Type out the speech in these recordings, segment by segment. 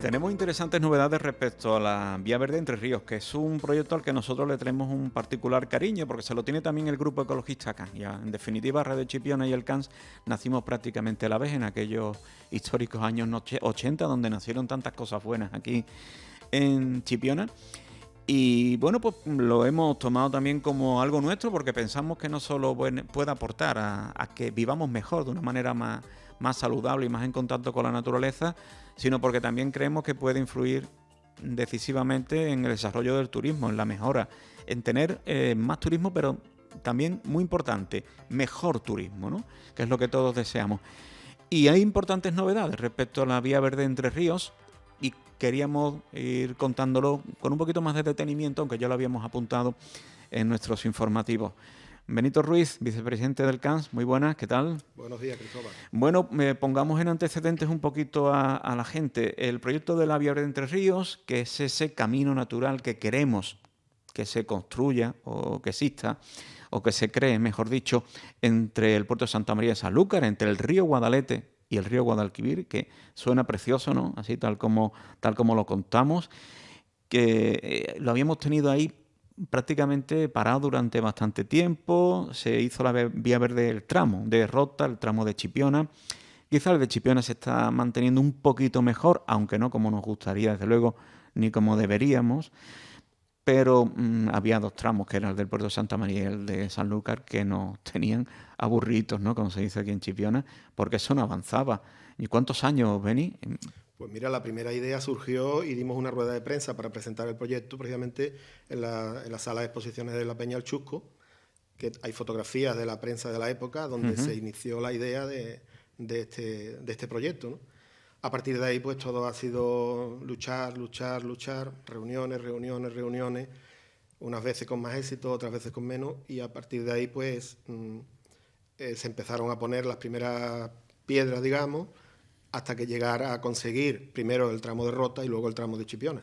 Tenemos interesantes novedades respecto a la Vía Verde Entre Ríos, que es un proyecto al que nosotros le tenemos un particular cariño, porque se lo tiene también el grupo ecologista CANS. Ya, en definitiva, Radio Chipiona y el CANS nacimos prácticamente a la vez en aquellos históricos años 80, donde nacieron tantas cosas buenas aquí en Chipiona. Y bueno, pues lo hemos tomado también como algo nuestro, porque pensamos que no solo puede aportar a que vivamos mejor, de una manera más saludable y más en contacto con la naturaleza, sino porque también creemos que puede influir decisivamente en el desarrollo del turismo, en la mejora, en tener más turismo, pero también, muy importante, mejor turismo, ¿no? Que es lo que todos deseamos. Y hay importantes novedades respecto a la Vía Verde Entre Ríos y queríamos ir contándolo con un poquito más de detenimiento, aunque ya lo habíamos apuntado en nuestros informativos. Benito Ruiz, vicepresidente del CANS, muy buenas, ¿qué tal? Buenos días, Cristóbal. Bueno, pongamos en antecedentes un poquito a la gente. El proyecto de la Vía Verde Entre Ríos, que es ese camino natural que queremos que se construya o que exista, o que se cree, mejor dicho, entre el puerto de Santa María de Sanlúcar, entre el río Guadalete y el río Guadalquivir, que suena precioso, ¿no? Así tal como lo contamos, que lo habíamos tenido ahí prácticamente parado durante bastante tiempo. Se hizo la Vía Verde, el tramo de Rota, el tramo de Chipiona. Quizá el de Chipiona se está manteniendo un poquito mejor, aunque no como nos gustaría, desde luego, ni como deberíamos. Pero había dos tramos, que era el del puerto de Santa María y el de Sanlúcar, que nos tenían aburritos, ¿no? Como se dice aquí en Chipiona, porque eso no avanzaba. ¿Y cuántos años, Beni? Pues mira, la primera idea surgió y dimos una rueda de prensa para presentar el proyecto precisamente en la sala de exposiciones de la Peña El Chusco, que hay fotografías de la prensa de la época donde se inició la idea de este proyecto, ¿no? A partir de ahí, pues todo ha sido luchar, reuniones, unas veces con más éxito, otras veces con menos, y a partir de ahí, pues se empezaron a poner las primeras piedras, digamos, hasta que llegara a conseguir primero el tramo de Rota y luego el tramo de Chipiona.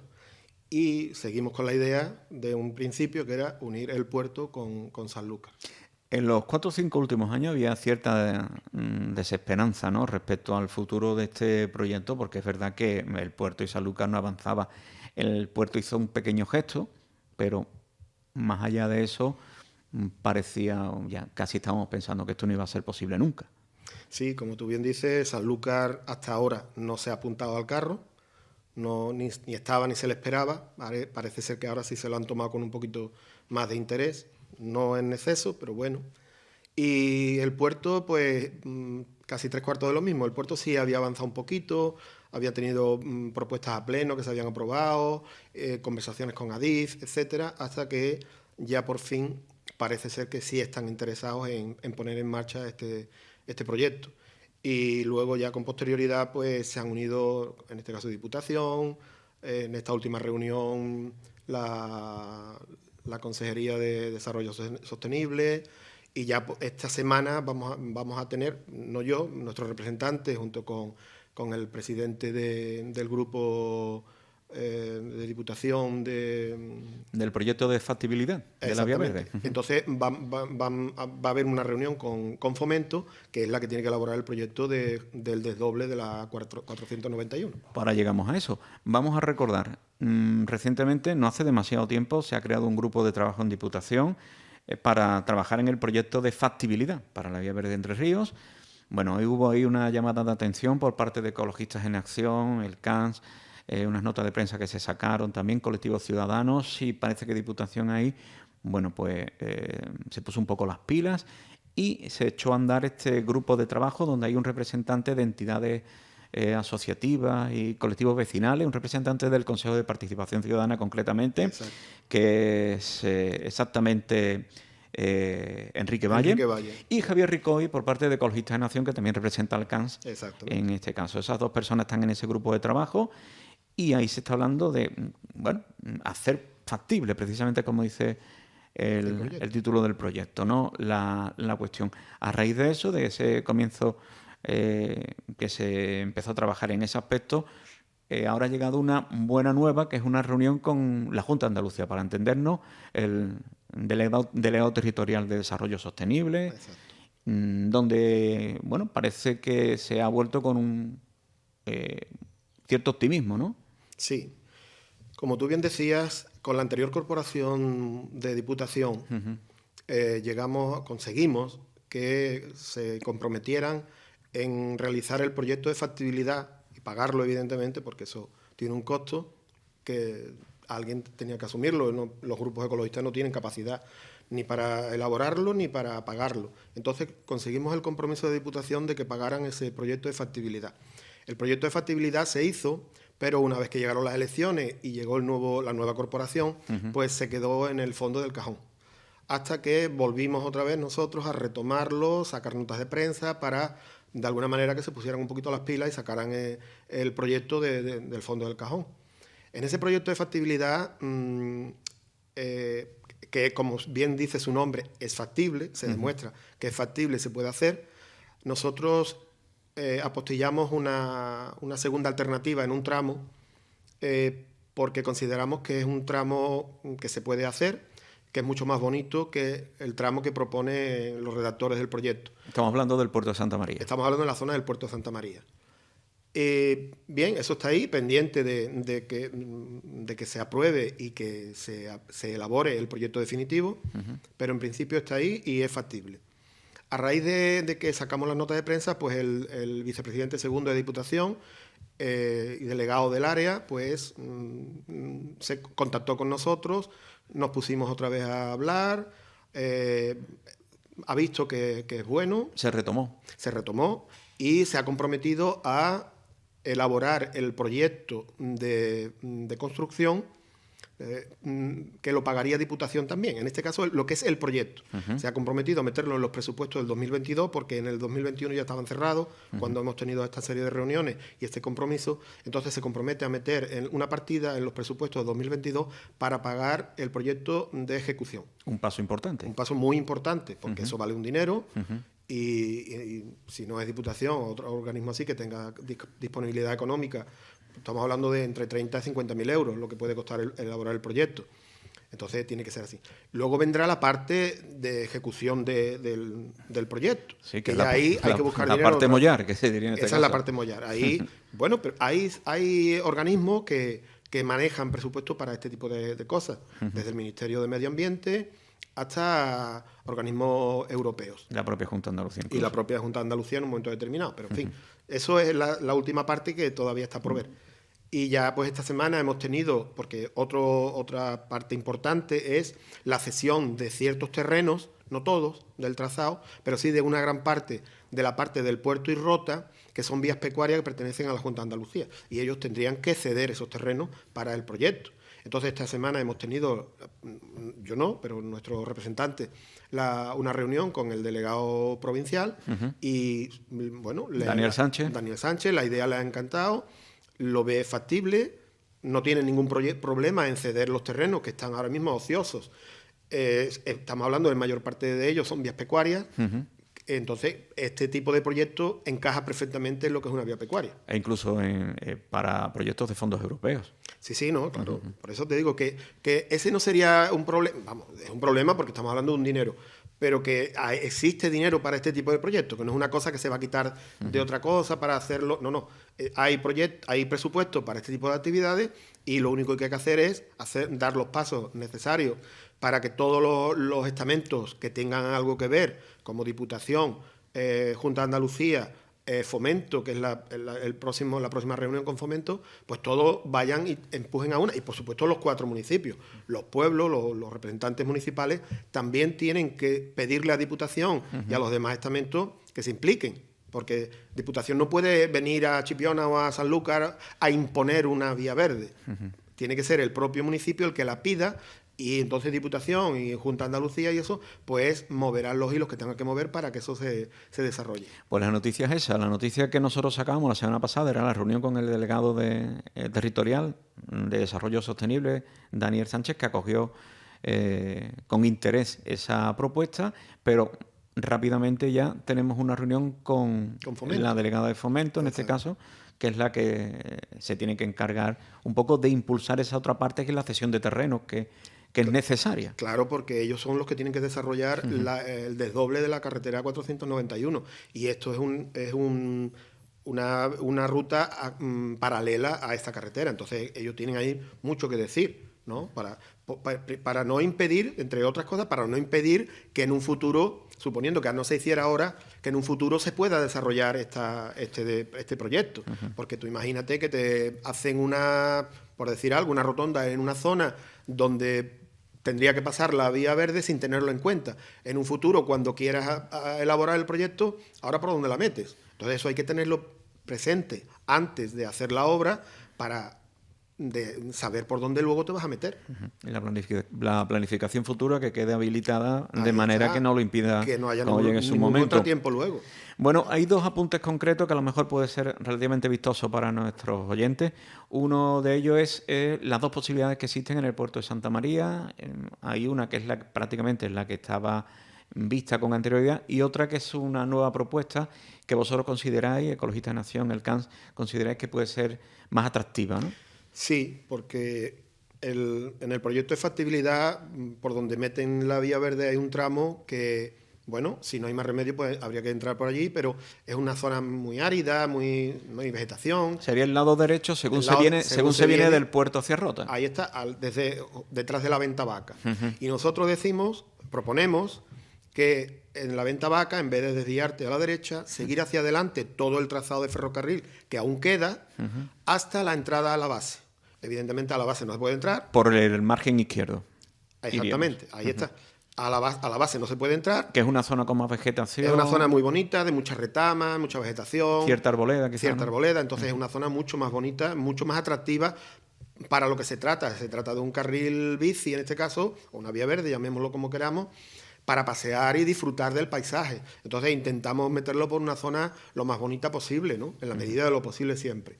Y seguimos con la idea de un principio que era unir el puerto con Sanlúcar. En los 4 o 5 últimos años había cierta desesperanza, ¿no?, respecto al futuro de este proyecto, porque es verdad que el puerto y Sanlúcar no avanzaba. El puerto hizo un pequeño gesto, pero más allá de eso parecía, ya casi estábamos pensando que esto no iba a ser posible nunca. Sí, como tú bien dices, Sanlúcar hasta ahora no se ha apuntado al carro, no, ni estaba ni se le esperaba. Parece ser que ahora sí se lo han tomado con un poquito más de interés, no en exceso, pero bueno. Y el puerto, pues casi 3/4 de lo mismo. El puerto sí había avanzado un poquito, había tenido propuestas a pleno que se habían aprobado, conversaciones con Adif, etcétera, hasta que ya por fin parece ser que sí están interesados en poner en marcha este proyecto. Y luego ya con posterioridad pues se han unido, en este caso Diputación, en esta última reunión la Consejería de Desarrollo Sostenible, y ya esta semana vamos a tener, no yo, nuestro representante junto con el presidente del grupo de Diputación Del proyecto de factibilidad de la Vía Verde. Entonces va a haber una reunión con Fomento, que es la que tiene que elaborar el proyecto del desdoble de la 491. Ahora llegamos a eso. Vamos a recordar, recientemente, no hace demasiado tiempo, se ha creado un grupo de trabajo en Diputación para trabajar en el proyecto de factibilidad para la Vía Verde Entre Ríos. Bueno, hoy hubo ahí una llamada de atención por parte de Ecologistas en Acción, el CANS, unas notas de prensa que se sacaron, también colectivos ciudadanos, y parece que Diputación ahí, bueno, pues se puso un poco las pilas y se echó a andar este grupo de trabajo donde hay un representante de entidades asociativas y colectivos vecinales, un representante del Consejo de Participación Ciudadana concretamente. Exacto. Que es exactamente Enrique Valle, y Javier Ricoy por parte de Ecologistas en Acción, que también representa al CANS en este caso. Esas dos personas están en ese grupo de trabajo y ahí se está hablando de, bueno, hacer factible, precisamente como dice el título del proyecto, ¿no?, la cuestión. A raíz de eso, de ese comienzo que se empezó a trabajar en ese aspecto, ahora ha llegado una buena nueva, que es una reunión con la Junta de Andalucía, para entendernos, el delegado territorial de Desarrollo Sostenible, donde, bueno, parece que se ha vuelto con un cierto optimismo, ¿no? Sí. Como tú bien decías, con la anterior corporación de Diputación conseguimos que se comprometieran en realizar el proyecto de factibilidad y pagarlo, evidentemente, porque eso tiene un costo que alguien tenía que asumirlo. Los grupos ecologistas no tienen capacidad ni para elaborarlo ni para pagarlo. Entonces conseguimos el compromiso de Diputación de que pagaran ese proyecto de factibilidad. El proyecto de factibilidad se hizo, pero una vez que llegaron las elecciones y llegó la nueva corporación, pues se quedó en el fondo del cajón. Hasta que volvimos otra vez nosotros a retomarlo, sacar notas de prensa para, de alguna manera, que se pusieran un poquito las pilas y sacaran el proyecto del fondo del cajón. En ese proyecto de factibilidad, que como bien dice su nombre, es factible, se demuestra que es factible, se puede hacer, nosotros apostillamos una segunda alternativa en un tramo porque consideramos que es un tramo que se puede hacer, que es mucho más bonito que el tramo que proponen los redactores del proyecto. Estamos hablando del puerto de Santa María. Estamos hablando de la zona del puerto de Santa María. Bien, eso está ahí, pendiente de que se apruebe y que se elabore el proyecto definitivo, pero en principio está ahí y es factible. A raíz de que sacamos las notas de prensa, pues el vicepresidente segundo de Diputación y delegado del área, pues se contactó con nosotros, nos pusimos otra vez a hablar, ha visto que es bueno. Se retomó. Se retomó y se ha comprometido a elaborar el proyecto de construcción que lo pagaría Diputación también. En este caso, lo que es el proyecto. Se ha comprometido a meterlo en los presupuestos del 2022 porque en el 2021 ya estaban cerrados cuando hemos tenido esta serie de reuniones y este compromiso. Entonces se compromete a meter en una partida en los presupuestos del 2022 para pagar el proyecto de ejecución. Un paso importante. Un paso muy importante porque eso vale un dinero. Y si no es Diputación o otro organismo así que tenga disponibilidad económica, estamos hablando de entre 30 y 50.000 euros lo que puede costar elaborar el proyecto. Entonces tiene que ser así. Luego vendrá la parte de ejecución del proyecto. Sí, que ahí hay que buscar dinero. La parte mollar, que se diría en este caso. Esa es la parte mollar. Ahí, bueno, pero hay organismos que manejan presupuestos para este tipo de cosas, desde el Ministerio de Medio Ambiente hasta organismos europeos. La propia Junta de Andalucía. Incluso. Y la propia Junta de Andalucía en un momento determinado. Pero, en fin, eso es la última parte que todavía está por ver. Y ya pues esta semana hemos tenido, porque otra parte importante es la cesión de ciertos terrenos, no todos, del trazado, pero sí de una gran parte de la parte del puerto y Rota, que son vías pecuarias que pertenecen a la Junta de Andalucía. Y ellos tendrían que ceder esos terrenos para el proyecto. Entonces, esta semana hemos tenido, yo no, pero nuestro representante, una reunión con el delegado provincial y, bueno... Daniel Sánchez, la idea le ha encantado, lo ve factible, no tiene ningún problema en ceder los terrenos que están ahora mismo ociosos. Estamos hablando de mayor parte de ellos, son vías pecuarias. Entonces, este tipo de proyecto encaja perfectamente en lo que es una vía pecuaria. E incluso para proyectos de fondos europeos. Sí, no, claro. Por eso te digo que ese no sería un problema. Vamos, es un problema porque estamos hablando de un dinero, pero que existe dinero para este tipo de proyectos, que no es una cosa que se va a quitar de otra cosa para hacerlo. No. Hay presupuesto para este tipo de actividades y lo único que hay que hacer es dar los pasos necesarios para que todos los estamentos que tengan algo que ver, como Diputación, Junta de Andalucía, Fomento, que es la próxima reunión con Fomento, pues todos vayan y empujen a una. Y por supuesto los 4 municipios, los pueblos, los representantes municipales también tienen que pedirle a Diputación y a los demás estamentos que se impliquen. Porque Diputación no puede venir a Chipiona o a Sanlúcar a imponer una vía verde. Tiene que ser el propio municipio el que la pida. Y entonces Diputación y Junta de Andalucía y eso, pues moverán los hilos que tengan que mover para que eso se desarrolle. Pues la noticia es esa. La noticia que nosotros sacamos la semana pasada era la reunión con el delegado territorial de Desarrollo Sostenible, Daniel Sánchez, que acogió con interés esa propuesta, pero rápidamente ya tenemos una reunión con la delegada de Fomento, en este caso, que es la que se tiene que encargar un poco de impulsar esa otra parte, que es la cesión de terrenos, que es necesaria. Claro, porque ellos son los que tienen que desarrollar el desdoble de la carretera 491. Y esto es una ruta paralela a esta carretera. Entonces ellos tienen ahí mucho que decir, ¿no? Para no impedir, entre otras cosas, para no impedir que en un futuro, suponiendo que no se hiciera ahora, que en un futuro se pueda desarrollar este proyecto. Porque tú imagínate que te hacen por decir algo, una rotonda en una zona donde tendría que pasar la vía verde sin tenerlo en cuenta. En un futuro, cuando quieras elaborar el proyecto, ¿ahora por dónde la metes? Entonces eso hay que tenerlo presente antes de hacer la obra para saber por dónde luego te vas a meter. Y la planificación futura que quede habilitada de Ahí manera está, que no lo impida que no haya cuando llegue su ningún momento. contratiempo luego. Bueno, hay dos apuntes concretos que a lo mejor puede ser relativamente vistoso para nuestros oyentes. Uno de ellos es las dos posibilidades que existen en el puerto de Santa María. Hay una que es prácticamente la que estaba vista con anterioridad y otra que es una nueva propuesta que vosotros consideráis, Ecologistas de Nación, el CANS, consideráis que puede ser más atractiva, ¿no? Sí, porque en el proyecto de factibilidad, por donde meten la vía verde, hay un tramo que, bueno, si no hay más remedio, pues habría que entrar por allí, pero es una zona muy árida, no hay vegetación. Sería el lado derecho según se viene del puerto hacia Rota. Ahí está, detrás de la Venta Vaca. Y nosotros proponemos que en la Venta Vaca, en vez de desviarte a la derecha, seguir hacia adelante todo el trazado de ferrocarril que aún queda hasta la entrada a la base. Evidentemente a la base no se puede entrar. Por el margen izquierdo. Exactamente, iríamos. Ahí está. A la base no se puede entrar. Que es una zona con más vegetación. Es una zona muy bonita, de muchas retamas, mucha vegetación. Cierta arboleda, quizás. Cierta arboleda, entonces es una zona mucho más bonita, mucho más atractiva para lo que se trata. Se trata de un carril bici, en este caso, o una vía verde, llamémoslo como queramos, para pasear y disfrutar del paisaje. Entonces intentamos meterlo por una zona lo más bonita posible, ¿no? En la medida de lo posible siempre.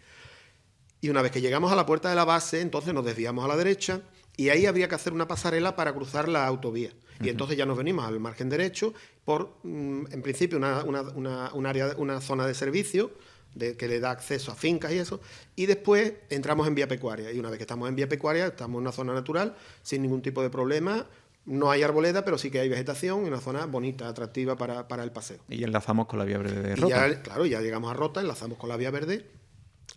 Y una vez que llegamos a la puerta de la base, entonces nos desviamos a la derecha y ahí habría que hacer una pasarela para cruzar la autovía. Y entonces ya nos venimos al margen derecho por, en principio, una zona de servicio que le da acceso a fincas y eso, y después entramos en vía pecuaria. Y una vez que estamos en vía pecuaria, estamos en una zona natural, sin ningún tipo de problema. No hay arboleda, pero sí que hay vegetación y una zona bonita, atractiva para el paseo. Y enlazamos con la vía verde de Rota. Ya llegamos a Rota, enlazamos con la vía verde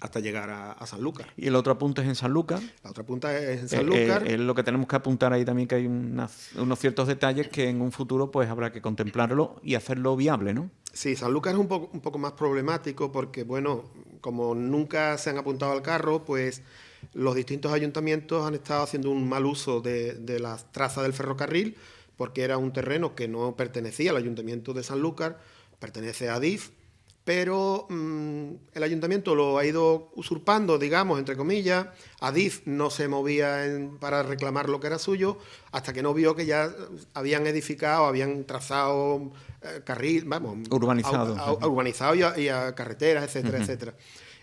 hasta llegar a Sanlúcar. ¿Y el otro apunte es en Sanlúcar? La otra punta es en Sanlúcar. Es lo que tenemos que apuntar ahí también, que hay unos ciertos detalles que en un futuro pues habrá que contemplarlo y hacerlo viable, ¿no? Sí, Sanlúcar es un poco más problemático porque, bueno, como nunca se han apuntado al carro, pues los distintos ayuntamientos han estado haciendo un mal uso de las trazas del ferrocarril, porque era un terreno que no pertenecía al ayuntamiento de Sanlúcar, pertenece a Adif, pero el ayuntamiento lo ha ido usurpando, digamos, entre comillas. Adif no se movía para reclamar lo que era suyo, hasta que no vio que ya habían edificado, habían trazado carril, vamos, urbanizado y a carreteras, etcétera, etcétera.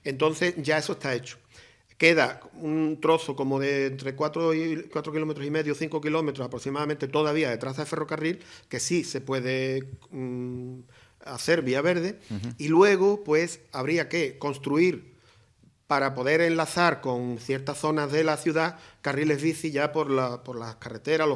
Entonces ya eso está hecho. Queda un trozo como de entre 4 kilómetros y medio, 5 kilómetros aproximadamente todavía de traza de ferrocarril, que sí se puede hacer vía verde, y luego pues habría que construir, para poder enlazar con ciertas zonas de la ciudad, carriles bici ya por las carreteras,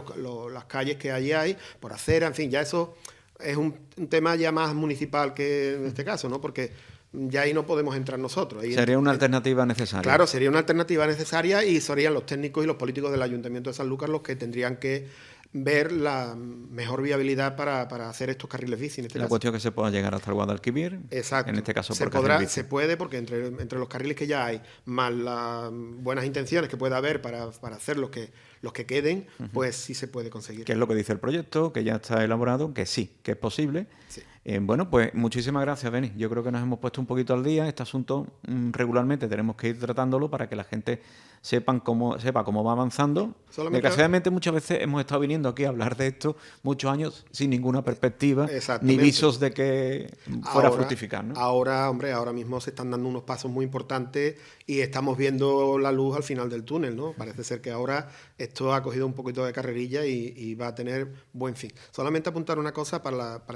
las calles que allí hay, por acera, en fin, ya eso es un tema ya más municipal que en este caso, ¿no? Porque ya ahí no podemos entrar nosotros. Sería una alternativa necesaria. Claro, sería una alternativa necesaria y serían los técnicos y los políticos del Ayuntamiento de Sanlúcar los que tendrían que ver la mejor viabilidad para hacer estos carriles bici. En este la caso. Cuestión que se pueda llegar hasta el Guadalquivir. Exacto. En este caso se puede porque entre los carriles que ya hay, más las buenas intenciones que pueda haber para hacer los que queden, pues sí se puede conseguir. Que es lo que dice el proyecto, que ya está elaborado, que sí, que es posible. Sí. Bueno, pues muchísimas gracias, Beni. Yo creo que nos hemos puesto un poquito al día. Este asunto regularmente tenemos que ir tratándolo para que la gente sepa cómo va avanzando. Desgraciadamente muchas veces hemos estado viniendo aquí a hablar de esto muchos años sin ninguna perspectiva ni visos de que fuera a fructificar, ¿no? Ahora mismo se están dando unos pasos muy importantes y estamos viendo la luz al final del túnel, ¿no? Parece ser que ahora esto ha cogido un poquito de carrerilla y va a tener buen fin. Solamente apuntar una cosa,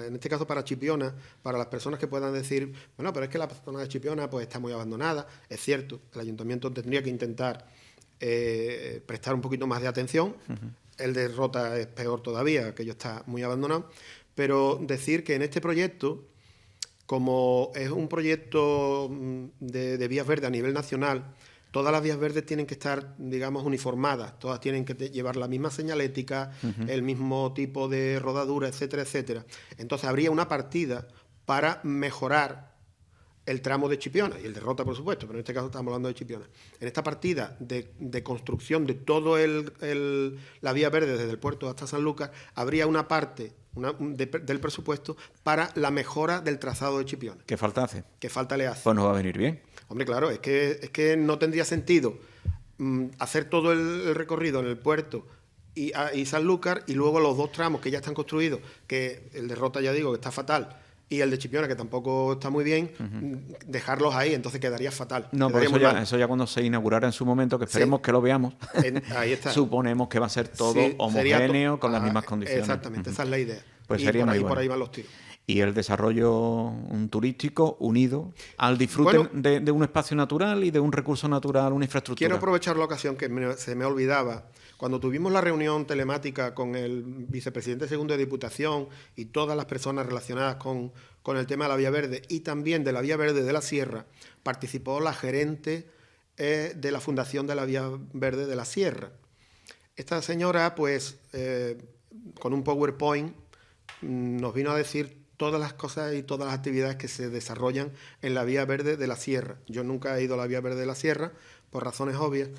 en este caso para Chipiona, para las personas que puedan decir, bueno, pero es que la zona de Chipiona pues está muy abandonada. Es cierto, el ayuntamiento tendría que intentar prestar un poquito más de atención. El de Rota es peor todavía, aquello está muy abandonado. Pero decir que en este proyecto como es un proyecto de vías verdes a nivel nacional, todas las vías verdes tienen que estar, digamos, uniformadas, todas tienen que llevar la misma señalética, el mismo tipo de rodadura, etcétera, etcétera. Entonces habría una partida para mejorar el tramo de Chipiona y el de Rota, por supuesto, pero en este caso estamos hablando de Chipiona. En esta partida de construcción de todo la vía verde desde el puerto hasta Sanlúcar, habría una parte del presupuesto para la mejora del trazado de Chipiona. ¿Qué falta hace? ¿Qué falta le hace? Pues nos va a venir bien. Hombre, claro, es que no tendría sentido hacer todo el recorrido en el puerto y Sanlúcar y luego los dos tramos que ya están construidos, que el de Rota ya digo que está fatal, y el de Chipiona, que tampoco está muy bien, dejarlos ahí, entonces quedaría fatal. No, por eso ya cuando se inaugurara en su momento, que esperemos que lo veamos, ahí está. Suponemos que va a ser todo homogéneo, con las mismas condiciones. Exactamente, esa es la idea. Pues sería muy bueno. Por ahí van los tiros. Y el desarrollo turístico unido al disfrute de un espacio natural y de un recurso natural, una infraestructura. Quiero aprovechar la ocasión que se me olvidaba. Cuando tuvimos la reunión telemática con el vicepresidente segundo de Diputación y todas las personas relacionadas con el tema de la Vía Verde y también de la Vía Verde de la Sierra, participó la gerente de la Fundación de la Vía Verde de la Sierra. Esta señora, pues, con un PowerPoint, nos vino a decir todas las cosas y todas las actividades que se desarrollan en la Vía Verde de la Sierra. Yo nunca he ido a la Vía Verde de la Sierra, por razones obvias,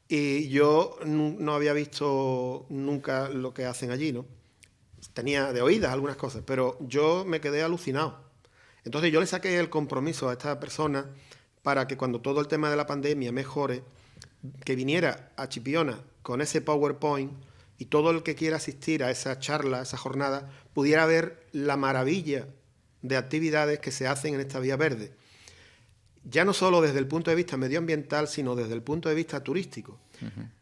y yo no había visto nunca lo que hacen allí, ¿no? Tenía de oídas algunas cosas, pero yo me quedé alucinado. Entonces yo le saqué el compromiso a esta persona para que cuando todo el tema de la pandemia mejore, que viniera a Chipiona con ese PowerPoint y todo el que quiera asistir a esa charla, a esa jornada, pudiera ver la maravilla de actividades que se hacen en esta Vía Verde. Ya no solo desde el punto de vista medioambiental, sino desde el punto de vista turístico.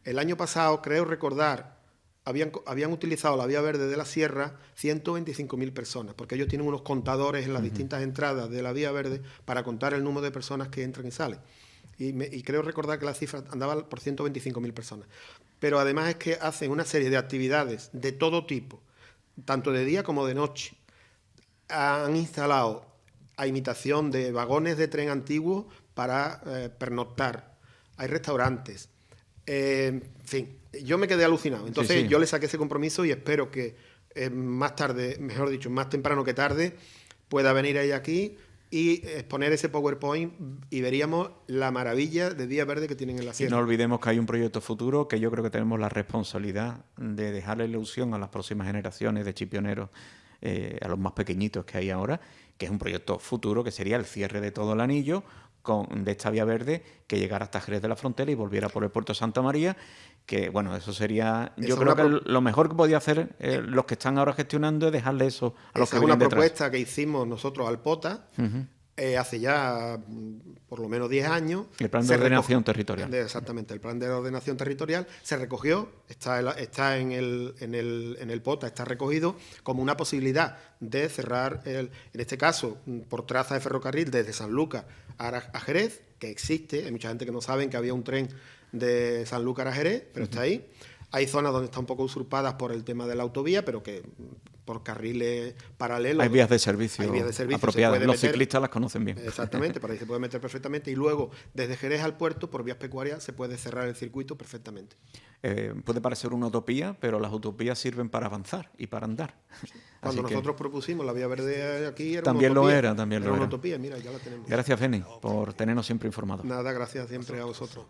El año pasado, creo recordar, habían utilizado la Vía Verde de la Sierra 125.000 personas, porque ellos tienen unos contadores en las distintas entradas de la Vía Verde para contar el número de personas que entran y salen. Y creo recordar que la cifra andaba por 125.000 personas. Pero además es que hacen una serie de actividades de todo tipo, tanto de día como de noche. Han instalado a imitación de vagones de tren antiguos para pernoctar. Hay restaurantes. En fin, yo me quedé alucinado. Entonces yo le saqué ese compromiso y espero que más tarde, mejor dicho, más temprano que tarde, pueda venir ella aquí y exponer ese PowerPoint y veríamos la maravilla de Vía Verde que tienen en la Sierra. Y no olvidemos que hay un proyecto futuro que yo creo que tenemos la responsabilidad de dejarle ilusión a las próximas generaciones de chipioneros, a los más pequeñitos que hay ahora, que es un proyecto futuro que sería el cierre de todo el anillo de esta Vía Verde que llegara hasta Jerez de la Frontera y volviera por el puerto de Santa María, que bueno, eso sería, yo creo que lo mejor que podía hacer los que están ahora gestionando es dejarle eso a los que vienen detrás. Es una propuesta que hicimos nosotros al POTA hace ya por lo menos 10 años. El plan de ordenación territorial. Exactamente, el plan de ordenación territorial se recogió, está en el POTA, está recogido como una posibilidad de cerrar, en este caso, por traza de ferrocarril desde Sanlúcar a Jerez, que existe. Hay mucha gente que no sabe que había un tren de Sanlúcar a Jerez, pero está ahí. Hay zonas donde están un poco usurpadas por el tema de la autovía, pero que por carriles paralelos. Hay vías de servicio, apropiadas. Los ciclistas las conocen bien. Exactamente, por ahí se puede meter perfectamente. Y luego, desde Jerez al puerto, por vías pecuarias, se puede cerrar el circuito perfectamente. Puede parecer una utopía, pero las utopías sirven para avanzar y para andar. Cuando nosotros propusimos la Vía Verde aquí, era también una utopía. También lo era. Una utopía, mira, ya la tenemos. Gracias, Feni, por tenernos siempre informados. Nada, gracias siempre a vosotros.